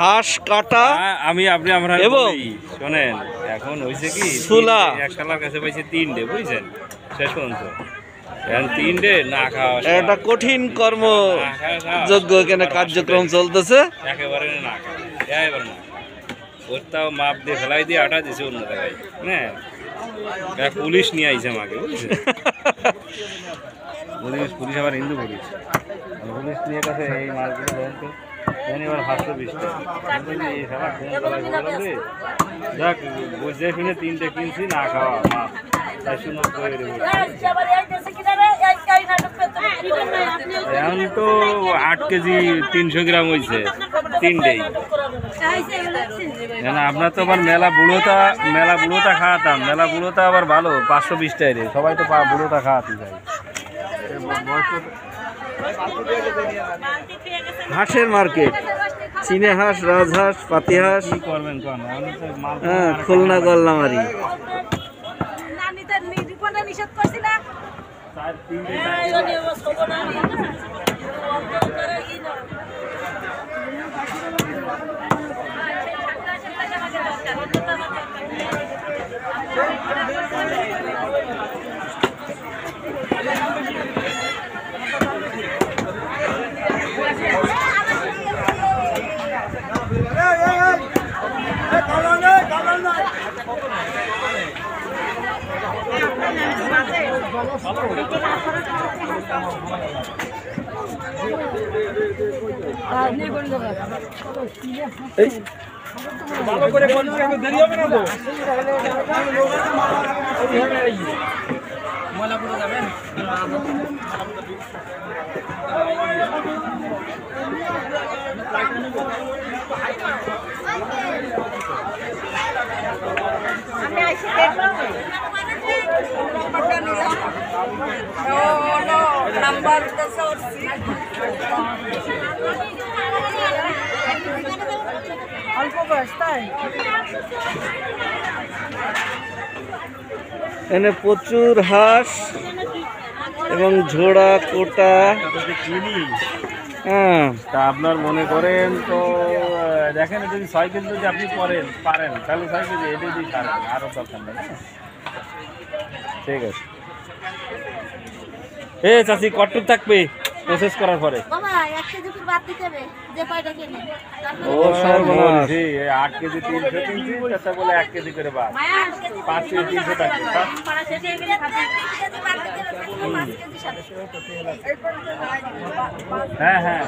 হাঁস কাটা আমি আপনি আমরা এবং শোনেন এখন হয়েছে কি সুলা একশালার কাছে পাইছে 3টে বুঝছেন শেষ পর্যন্ত এখন 3টে না খাওয়া একটা কঠিন কর্মযোগ্য এখানে কার্যক্রম চলতেছে একেবারে না খাওয়া একেবারে না ওরটাও মাপ দিয়ে ফেলাই দিয়ে আটা দিছে অন্য জায়গায় হ্যাঁ পুলিশ নিয়ে আইছে আমাকে বুঝছেন পুলিশ আবার হিন্দু পুলিশ পুলিশ নিয়ে কাছে এই মালগুলো দেন তো এবার 520 যাক বুঝে শুনে 3টে কিনছি না খাওয়া মাপ 490 এখন তো 8 কেজি 300 গ্রাম হয়েছে 3টেই না আপনার তো আবার মেলা বুড়োটা খাওয়াতাম মেলা বুড়োটা আবার ভালো 520 টাকা সবাই তো বুড়োটা খাওয়াতে যায় হাঁসের মার্কেট চীনে হাঁস রাজহাঁস পাতি হাঁস কি করবেন খুলনা গল্লামারি ভালো করে দেরি হবে না তো ময়লাপুরে যাবেন আমি আইছি দেখব নাম্বার তো সরছি অল্প বয়স তাই এখানে প্রচুর হাঁস এবং ঝোড়া কোটা হ্যাঁ তা আপনার মনে করেন তো দেখেন যদি 6 কেজি যদি আপনি পারেন তাহলে 6 কেজি এটা দিয়ে ছাড়েন আরও দরকার নেই ঠিক আছে চাচি কটটুক থাকবে প্রসেস করার পরে ও সর্বনাশ 8 কেজি 300 কিনছি তাতে বলে 1 কেজি করে বাদ 5 কেজি 300 থাকবে হ্যাঁ